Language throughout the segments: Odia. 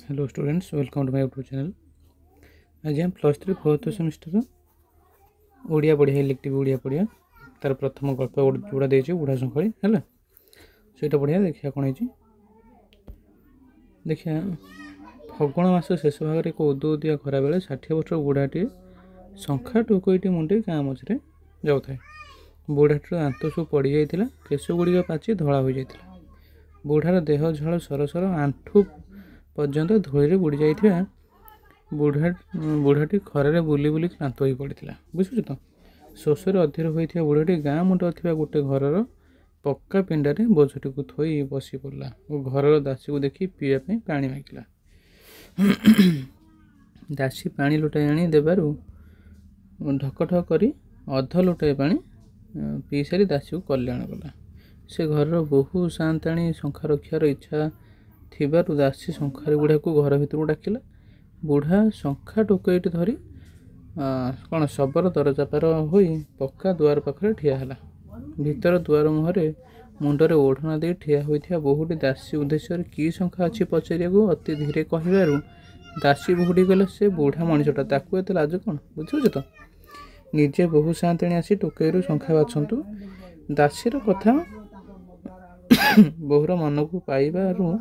Hello students, welcome to my YouTube channel. आज हम +3 4th सेमिस्टर ओडिया पढ़िया इलेक्टिव ओडिया पढ़िया तार प्रथम गल्प जोड़ा देछि बुढ़ा संखळी हैला सेटा पढ़िया। देखिया कोन हेछि, देखिया फगुण मास शेष भाग रे को उदुदिया खरा बेले 60 वर्ष बुढ़ाटी संखा टोकईटी मुंडे गाँ मझे जाउथाय। बुढ़ाटीर दांत सब पड़ जाइथिला, केश गुड़िक पाची धला हो जाइथिला। बुढ़ार देह झल सरसर आंठू पर्यंत धूଳି बुड़ी जाइथिबा बुढ़ाटी खरारे बुली बुली क्लांत हो पड़ता। बुझुछ तो शोषर अधीर होइथिबा बुढ़ाटी गाँ मुंड थिबा गोटे घरर पक्का पिंडारे बोझटी को थोई बसी पड़ला और घरर दासी को देखी पीवा पई पानी मागिला। दासी पानी लोटाई आनी देबारु ढक ढक करी अध लोटाई पानी पी सारी दासी को कल्याण कला। से घर बहु शांताणी शंखा रक्षार इच्छा थिबारु दासी शंखारी बुढ़ा को घर भीतर डाकिला। बुढ़ा शंखा टोकईटी धरी कौन शबर दरचापार हो पक्का दुआर पाखरे ठिया है। भीतर दुआर मुहरे मुंडरे ओढ़ना दे ठिया होइथिया बहुटी दासी उद्देश्य की शंखा अच्छी पचारिया अति धीरे कहबारु दासी बहुटी गले से बुढ़ा मनीषटा ताकू एत लाज कौन। बुझुछ तो निजे बहु शांताणी आसी टोकईरु शंखा बाछंतु। दासीर कथा बहुर मन को पाइबारु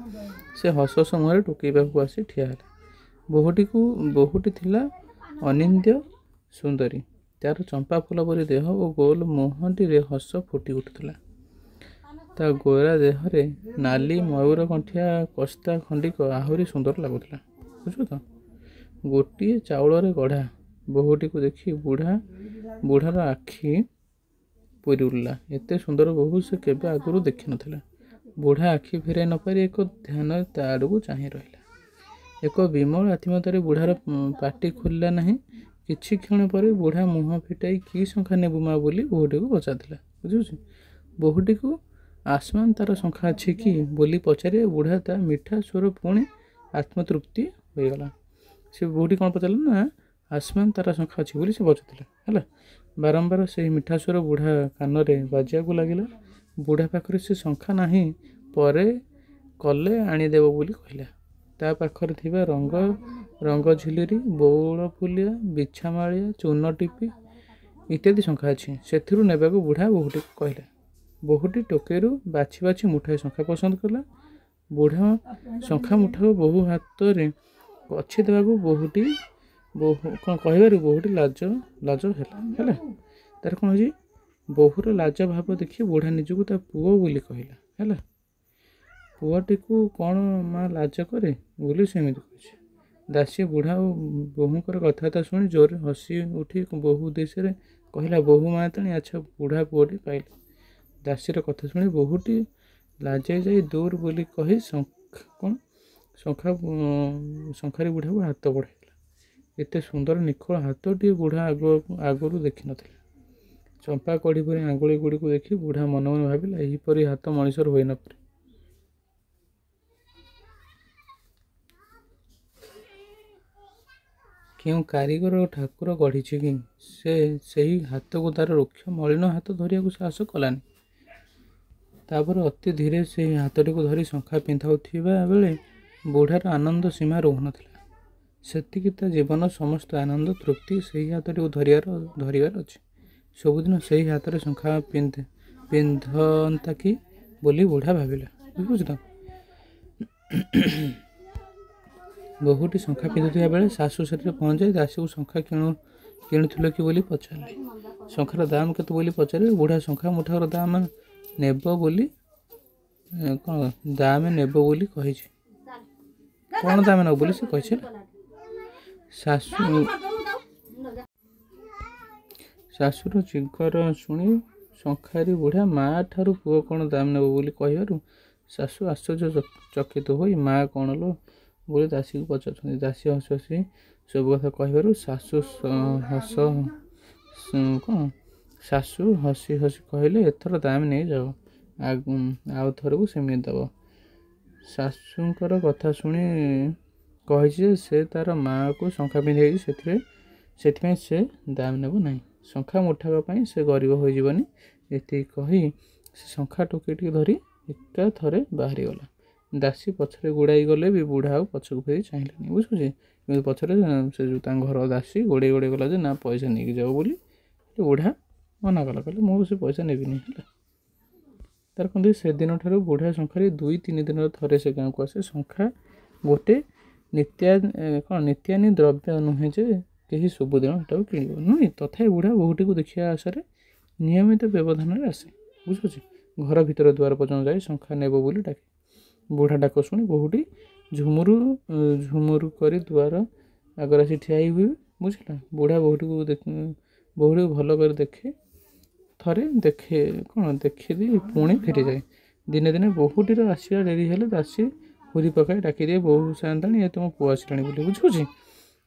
से हस हस मुहरे टोकईबाकू आसी ठिया है। बहुटी थिला अनिंद्य सुंदरी, तार चंपा फूल परी देह और गोल मुहटी रे हस फुटी उठुला। ता गोरा देहरे नाली मयूर कंठिया कस्ता खंडिक आहुरी सुंदर लगुला। बुझ तो गोटे चाउल गढ़ा बहुटी को देखी बुढ़ार आखि पूरी उड़ला। एते सुंदर बहु से केबे आगुरु देखि नथिला। बुढ़ा आखि फेराई न पारि एक ध्यान ता आड़ू चाहि रहिला। एक विमल आत्मीयतार बुढ़ार पाटी खोलिला नहीं। किछि क्षण पर बुढ़ा मुह फिटाई की शंखा नेबु मा बोली बहुटी को पचारिला। बुझुछ बहुटी को आसमान तार शंखा अच्छी कि बोली पचारे बुढ़ा ता मिठा स्वर पुणी आत्मतृप्ति हो गला। से बहुटी कौन पचारा ना आसमान तार शंखा अच्छी बोली से पचारा है। बारंबार से मिठा स्वर बुढ़ा कान में बाजिया को लगिला। बुढ़ा पाखरे से शंखा नहीं परे कले आनीदेव बोली कहला। ता पाखरे थिबा रंग झिलिरी बौल फुलिया बिछामालिया चून टिपी इत्यादि शंखा अच्छी से नेबाकू बुढ़ा बहुटी को कहला। बहुटी टोकईरु बाछि बाछि मुठाए शंखा पसंद कला। बुढ़ा शंखा मुठा को बहु हाथ में अच्छी देवाकू बहुटी कौन कहबार बहुटी लाज है। तार कौन हो बहुर लाज भाव देखी बुढ़ा निजक ता पुओ बोली कहला है। पुआटी को कौन माँ लाज करे बोली सेमिति कही। दासी बुढ़ा और बहुकर कथबार्ता शुणी जोर हसी उठी बहु उद्देश्य कहला बहु माँ ताणी अच्छा बुढ़ा पुओटी पाइले। दासीर कथा शुणी बहुटी लाजाई जाई दूर बोली कही शंखारी बुढ़ा को हाथ बढ़ाइला। एते सुंदर निखोल हाथटी बुढ़ा आगुरी देखि नथिला। चंपा कढ़ी परी आंगुली गुड़ी को देखी बुढ़ा मन मन भाविला एहीपरी हाथ मनीषर होई न पारे। क्यों कारीगर ठाकुर गढ़ी कि से हाथ को तार रुक्ष मलिन हाथ धरिया को साहस कलानी। तापर अति धीरे से हाथटी को धरी शंखा पिंधाउथिबा बेले बुढ़ार आनंद सीमा रहु नथिला। सेतिकी ता जीवन समस्त आनंद तृप्ति से हाथटी को धरिबार अछि। सबुदिन से ही हाथ में शंखा पिंधता कि बोली बुढ़ा भाविला। बुझुछ तो बहुटी शंखा पिंधुथिबा बेले सासू सेठी पहुँच जाए दासी को शंखा किणुथिल कि बोली पचारे। शंखार दाम केते बोली पचारे। बुढ़ा शंखा मुठार दाम नेब बोली कौन दाम नेब बोली कही। कौन दाम नेब बोली से कही। शाशुर चिगर शुणी शंखारी बुढ़ा माँ ठारू पुओ कौन दाम नेब बोली कहबारु शाशु आश्चर्य चकित हो माँ कौन लो बोली दासी को पचार। दासी हस हसी सब कथा कहबारु शाशु हसी हसी कहले एथर दाम नहीं जाओ आउ थर को सेमि दब। शाशुंकर कथा शुणी कही से तार माँ को शंखा पिंधाई से दाम नेब नहीं। शंखा मुठाक से गरीब हो जीवनी एति कही से शंखा टोकईटी धरी एका थरे बाहरी गला। ଦାସୀ ପଛରେ ଗୋଡ଼ାଇ ଗଲେ ବି ବୁଢ଼ା ଆଉ ପଛକୁ ଫେରି ଚାହିଁଲାନି। ବୁଝୁଛି, କିନ୍ତୁ ପଛରେ ସେ ଯେଉଁ ତାଙ୍କ ଘର ଦାସୀ ଗୋଡ଼େଇ ଗୋଡ଼େଇ ଗଲା ଯେ ନା ପଇସା ନେଇକି ଯାଉ ବୋଲି। ବୁଢ଼ା ମନା କଲା, କହିଲେ ମୁଁ ସେ ପଇସା ନେବିନି ହେଲା। ତାର କହନ୍ତି ସେଦିନ ଠାରୁ ବୁଢ଼ା ଶଙ୍ଖାରି 2-3 ଦିନରେ ଥରେ ସେ ଗାଁକୁ ଆସେ। ଶଙ୍ଖା ଗୋଟେ ନିତ୍ୟାନୀ ଦ୍ରବ୍ୟ ନୁହେଁ ଯେ କେହି ସବୁଦିନ ସେଟାକୁ କିଣିବ ନୁହେଁ। ତଥାପି ବୁଢ଼ା ବୋହୂଟିକୁ ଦେଖିବା ଆଶାରେ ନିୟମିତ ବ୍ୟବଧାନରେ ଆସେ। ବୁଝୁଛି, ଘର ଭିତର ଦୁଆର ପର୍ଯ୍ୟନ୍ତ ଯାଇ ଶଙ୍ଖା ନେବ ବୋଲି ଡାକେ। ବୁଢ଼ା ଡାକ ଶୁଣି ବୋହୂଟି ଝୁମୁରୁ ଝୁମୁରୁ କରି ଦୁଆର ଆଗରେ ଆସି ଠିଆ ହୁଏ। ବୁଝିଲା, ବୁଢ଼ା ବୋହୂଟିକୁ ଭଲ କରି ଦେଖେ। ଥରେ ଦେଖିଦେଇ ପୁଣି ଫେରିଯାଏ। ଦିନେ ଦିନେ ବୋହୂଟିର ଆସିବା ଡେରି ହେଲେ ଦାସୀ ହୁରି ପକାଇ ଡାକିଦିଏ, ବୋହୂ ସାଆନ୍ତାଣୀ, ଏ ତୁମ ପୁଅ ଆସିଲାଣି ବୋଲି। ବୁଝୁଛି,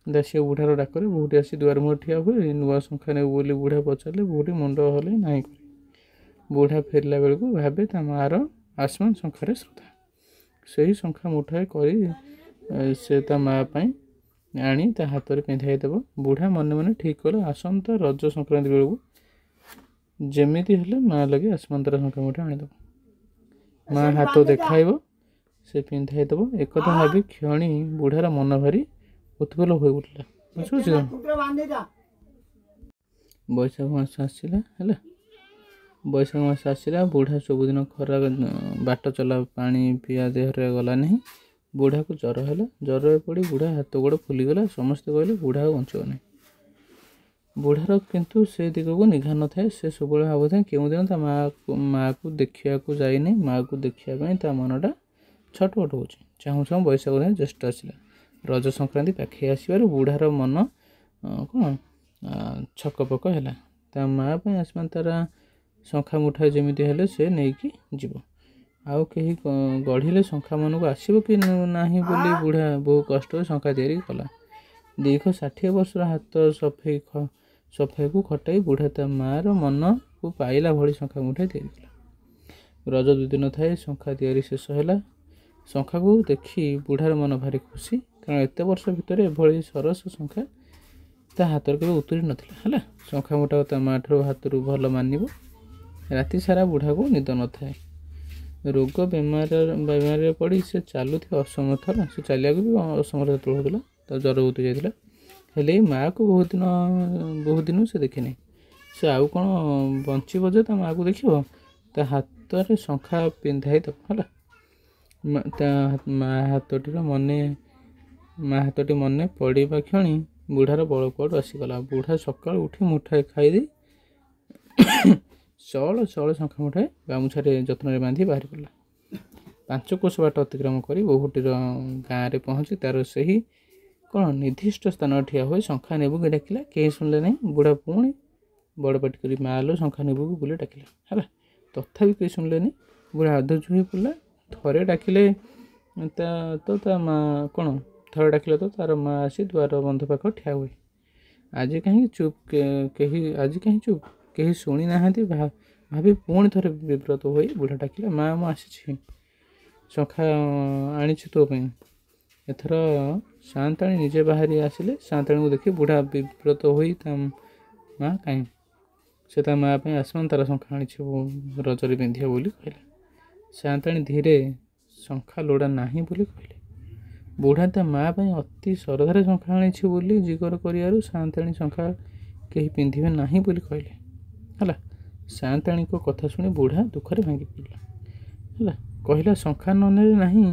ଦାସୀ ବୁଢ଼ାର ଡାକରେ ବୋହୂଟି ଆସି ଦୁଆର ମୁହଁରେ ଠିଆ ହୁଏ। ନୂଆ ଶଙ୍ଖା ନେବୁ ବୋଲି ବୁଢ଼ା ପଚାରିଲେ ବୋହୂଟି ମୁଣ୍ଡ ହଲେଇ ନାହିଁ କରେ। ବୁଢ଼ା ଫେରିଲା ବେଳକୁ ଭାବେ ତା ମାଆର ଆସମାନ୍ ଶଙ୍ଖାରେ ଶ୍ରଦ୍ଧା। ସେହି ଶଙ୍ଖା ମୁଠାଏ କରି ସେ ତା ମାଆ ପାଇଁ ଆଣି ତା ହାତରେ ପିନ୍ଧାଇ ଦେବ। ବୁଢ଼ା ମନେ ମନେ ଠିକ୍ କଲା, ଆସନ୍ତା ରଜ ସଂକ୍ରାନ୍ତି ବେଳକୁ ଯେମିତି ହେଲେ ମା ଲାଗି ଆସମାନ୍ତର ଶଙ୍ଖା ମୁଠା ଆଣିଦେବ। ମା ହାତ ଦେଖାଇବ, ସେ ପିନ୍ଧାଇ ଦେବ। ଏକଥା ଭାବି କ୍ଷଣି ବୁଢ଼ାର ମନ ଭାରି ଉତ୍ଫୁଲ୍ଲ ହୋଇ ଉଠିଲା। ବୁଝୁଛି, ବୈଶାଖ ମାସ ଆସିଲା ହେଲା। ବୈଶାଖ ମାସ ଆସିଲା। ବୁଢ଼ା ସବୁଦିନ ଖରା ବାଟ ଚଲା ପାଣି ପିଆ ଦେହରେ ଗଲା ନାହିଁ। ବୁଢ଼ାକୁ ଜ୍ୱର ହେଲା। ଜ୍ୱରରେ ପଡ଼ି ବୁଢ଼ା ହାତ ଗୋଡ଼ ଫୁଲିଗଲା। ସମସ୍ତେ କହିଲେ ବୁଢ଼ା ଆଉ ବଞ୍ଚିବ ନାହିଁ। ବୁଢ଼ାର କିନ୍ତୁ ସେ ଦିଗକୁ ନିଘା ନଥାଏ। ସେ ସବୁବେଳେ ଭାବୁଥାଏ କେଉଁଦିନ ତା ମାଆକୁ ଦେଖିବାକୁ ଯାଇନି। ମାଆକୁ ଦେଖିବା ପାଇଁ ତା ମନଟା ଛଟପଟ ହେଉଛି। ଚାହୁଁ ଚାହୁଁ ବୈଶାଖ ଦିନ ଜ୍ୟେଷ୍ଠ ଆସିଲା। ରଜ ସଂକ୍ରାନ୍ତି ପାଖେଇ ଆସିବାରୁ ବୁଢ଼ାର ମନ ଛକପକ ହେଲା। ତା ମାଆ ପାଇଁ ଆସମାନ୍ତରା ଶଙ୍ଖା ମୁଠାଏ ଯେମିତି ହେଲେ ସେ ନେଇକି ଯିବ। ଆଉ କେହି ଗଢ଼ିଲେ ଶଙ୍ଖା ମନକୁ ଆସିବ କି ନାହିଁ ବୋଲି ବୁଢ଼ା ବହୁ କଷ୍ଟରେ ଶଙ୍ଖା ତିଆରି କଲା। ଦୀର୍ଘ 60 ବର୍ଷର ହାତ ସଫେଇକୁ ଖଟାଇ ବୁଢ଼ା ତା ମାଆର ମନକୁ ପାଇଲା ଭଳି ଶଙ୍ଖା ମୁଠାଏ ତିଆରି କଲା। ରଜ 2 ଦିନ ଥାଏ। ଶଙ୍ଖା ତିଆରି ଶେଷ ହେଲା। ଶଙ୍ଖାକୁ ଦେଖି ବୁଢ଼ାର ମନ ଭାରି ଖୁସି, କାରଣ ଏତେ ବର୍ଷ ଭିତରେ ଏଭଳି ସରସ ଶଙ୍ଖା ତା ହାତରେ କେବେ ଉତୁରି ନଥିଲା ହେଲା। ଶଙ୍ଖା ମୁଠାକୁ ତା ମାଆ ଠାରୁ ହାତରୁ ଭଲ ମାନିବ। ରାତି ସାରା ବୁଢ଼ାକୁ ନିଦ ନଥାଏ। ରୋଗ ବେମାରରେ ପଡ଼ି ସେ ଚାଲୁଥିବା ଅସମର୍ଥ ହେଲା। ସେ ଚାଲିବାକୁ ବି ଅସମର୍ଥ ହେଉଥିଲା। ତା ଜ୍ୱର ଉଠି ଯାଇଥିଲା। ହେଲେ ଏଇ ମାଆକୁ ବହୁତ ଦିନୁ ସେ ଦେଖିନି। ସେ ଆଉ କ'ଣ ବଞ୍ଚିବ ଯେ ତା ମାଆକୁ ଦେଖିବ। ତା ହାତରେ ଶଙ୍ଖା ପିନ୍ଧାଇ ଦେବ ହେଲା। ତା ମାଆ ହାତଟି ମନେ ପଡ଼ିବା କ୍ଷଣି ବୁଢ଼ାର ବଳ କୁଆଡ଼ୁ ଆସିଗଲା। ବୁଢ଼ା ସକାଳୁ ଉଠି ମୁଠାଏ ଖାଇଦେଇ ଚଳ ଶଙ୍ଖା ମୁଠାଏ ଗାମୁଛାରେ ଯତ୍ନରେ ବାନ୍ଧି ବାହାରି ପଡ଼ିଲା। 5 କୋଶ ବାଟ ଅତିକ୍ରମ କରି ବୋହୂଟିର ଗାଁରେ ପହଞ୍ଚି ତାର ସେହି ନିର୍ଦ୍ଦିଷ୍ଟ ସ୍ଥାନରେ ଠିଆ ହୋଇ ଶଙ୍ଖା ନେବୁକି ଡାକିଲା। କେହି ଶୁଣିଲେ ନାହିଁ। ବୁଢ଼ା ପୁଣି ବଡ଼ ପାଟି କରି ମା ଲୋ ଶଙ୍ଖା ନେବୁକି ବୋଲି ଡାକିଲା ହେଲା। ତଥାପି କେହି ଶୁଣିଲେନି। ବୁଢ଼ା ଅଧୈର୍ଯ୍ୟ ହୋଇ ପଡ଼ିଲା। ଥରେ ଡାକିଲେ ତା ମା ତାର ମା ଆସି ଦୁଆର ବନ୍ଧ ପାଖରେ ଠିଆ ହୁଏ। ଆଜି କାହିଁ ଚୁପ୍ କେହି ଶୁଣି ନାହାନ୍ତି ଭାବି ପୁଣି ଥରେ ବିବ୍ରତ ହୋଇ ବୁଢ଼ା ଡାକିଲା, ମା ମୁଁ ଆସିଛି, ଶଙ୍ଖା ଆଣିଛି ତୋ ପାଇଁ। ଏଥର ସାଆନ୍ତାଣୀ ନିଜେ ବାହାରି ଆସିଲେ। ସାଆନ୍ତାଣୀକୁ ଦେଖି ବୁଢ଼ା ବିବ୍ରତ ହୋଇ ତା ମା କାହିଁ ସେ ତା ମା ପାଇଁ ଆସମାନ୍ତରା ଶଙ୍ଖା ଆଣିଛି ରଜରେ ପିନ୍ଧିବ ବୋଲି କହିଲା। ସାଆନ୍ତାଣୀ ଧୀରେ ଶଙ୍ଖା ଲୋଡ଼ା ନାହିଁ ବୋଲି କହିଲେ। ବୁଢ଼ା ତା ମା ପାଇଁ ଅତି ଶ୍ରଦ୍ଧାରେ ଶଙ୍ଖା ଆଣିଛି ବୋଲି ଜିଗର କରିବାରୁ ସାଆନ୍ତାଣୀ ଶଙ୍ଖା କେହି ପିନ୍ଧିବେ ନାହିଁ ବୋଲି କହିଲେ ହେଲା। ସାଆନ୍ତାଣୀଙ୍କ କଥା ଶୁଣି ବୁଢ଼ା ଦୁଃଖରେ ଭାଙ୍ଗି ପଡ଼ିଲା ହେଲା। କହିଲା ଶଙ୍ଖା ନ ନେଲେ ନାହିଁ,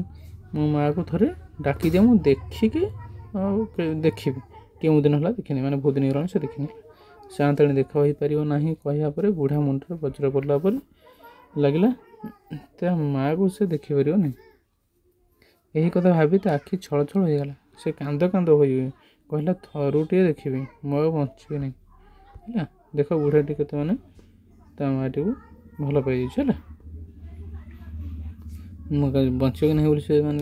ମୋ ମାଆକୁ ଥରେ ଡାକିଦିଅ, ମୁଁ ଦେଖିବି କେଉଁଦିନ ହେଲା ଦେଖିନି, ମାନେ ବହୁତ ଦିନ ହେଇଗଲାଣି ସେ ଦେଖିନି। ସାଆନ୍ତାଣୀ ଦେଖା ହୋଇପାରିବ ନାହିଁ କହିବା ପରେ ବୁଢ଼ା ମୁଣ୍ଡରେ ବଜ୍ର ପଡ଼ିଲା ପରେ ଲାଗିଲା। ତା ମାଆକୁ ସେ ଦେଖିପାରିବ ନାହିଁ। ଏହି କଥା ଭାବି ତା ଆଖି ଛଳ ଛଳ ହୋଇଗଲା। ସେ କାନ୍ଦ ହୋଇ କହିଲା ଥରୁଟିଏ ଦେଖିବି, ମୁଁ ଆଉ ବଞ୍ଚିବି ନାହିଁ ହେଲା। ଦେଖ ବୁଢ଼ାଟି କେତେ ମାନେ ତା ମାଆଟିକୁ ଭଲ ପାଇଯାଇଛି ହେଲା। ମୁଁ ବଞ୍ଚିବ କି ନାହିଁ ବୋଲି ସେ ମାନେ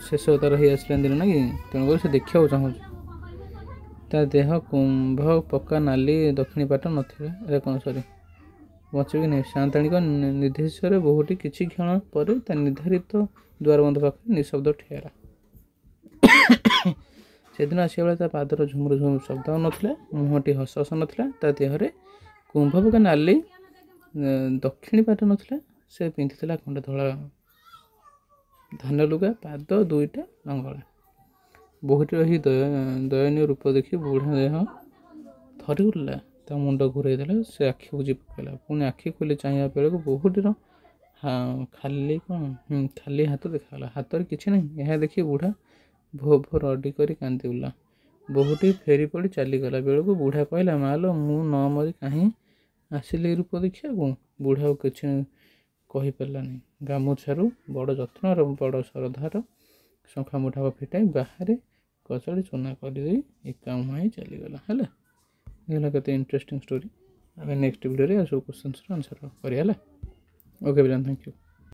ଶେଷ ତାର ହେଇ ଆସିଲାନି ଦିନ ନାକି, ତେଣୁକରି ସେ ଦେଖିବାକୁ ଚାହୁଁଛି। ତା ଦେହ କୁମ୍ଭ ପକା ନାଲି ଦକ୍ଷିଣୀ ପାଟ ନଥିଲା। ବଞ୍ଚିବ କି ନାହିଁ। ସାଆନ୍ତାଣୀଙ୍କ ନିର୍ଦ୍ଦେଶରେ ବୋହୂଟି କିଛି କ୍ଷଣ ପରେ ତା ନିର୍ଦ୍ଧାରିତ ଦୁଆରବନ୍ଧ ପାଖରେ ନିଃଶବ୍ଦ ଠିଆ ହେଲା। ସେଦିନ ଆସିବା ବେଳେ ତା ପାଦର ଝୁମୁରୁ ଝୁମୁରୁ ଶବ୍ଦ ନଥିଲା, ମୁହଁଟି ହସ ହସ ନଥିଲା, ତା ଦେହରେ କୁମ୍ଭ ପକା ନାଲି ଦକ୍ଷିଣୀ ପାଟ ନଥିଲା। ସେ ପିନ୍ଧିଥିଲା ଖଣ୍ଡେ ଧଳା ଧାନ ଲୁଗା ପାଦ ଦୁଇଟା ଲଙ୍ଗଳା। ବୋହୂଟିର ଏହି ଦୟନୀୟ ରୂପ ଦେଖି ବୁଢ଼ା ଦେହ ଥରି ଉଠିଲା। ତା ମୁଣ୍ଡ ଘୂରେଇ ଦେଲା। ସେ ଆଖି ବୁଜି ପକାଇଲା। ପୁଣି ଆଖି ଖୋଲି ଚାହିଁବା ବେଳକୁ ବୋହୂଟିର ଖାଲି ହାତ ଦେଖାଗଲା। ହାତରେ କିଛି ନାହିଁ। ଏହା ଦେଖି ବୁଢ଼ା ଭୋ ଭୋ ରଡ଼ି କରି କାନ୍ଦି ଉଠିଲା। ବୋହୂଟି ଫେରି ପଡ଼ି ଚାଲିଗଲା ବେଳକୁ ବୁଢ଼ା କହିଲା, ମାଲୋ ମୁଁ ନ ମରି କାହିଁ ଆସିଲି ଏ ରୂପ ଦେଖିବାକୁ? ବୁଢ଼ା ଆଉ କିଛି କହିପାରିଲାନି। ଗାମୁଛାରୁ ବଡ଼ ଯତ୍ନର ବଡ଼ ଶ୍ରଦ୍ଧାର ଶଙ୍ଖା ମୁଠାକ ଫିଟାଇ ବାହାରେ କଚାଡ଼ି ଚୂନା କରିଦେଇ ଏକା ମୁହାଁ ଚାଲିଗଲା। ହେଲା, ହେଲା କେତେ ଇଣ୍ଟରେଷ୍ଟିଂ ଷ୍ଟୋରି। ଆମେ ନେକ୍ସଟ ଭିଡ଼ିଓରେ ସବୁ କ୍ୱେଶ୍ଚନ୍ସର ଆନ୍ସର କରିବା। ହେଲା, ଓକେ ପିଲାମାନେ, ଥ୍ୟାଙ୍କ ୟୁ।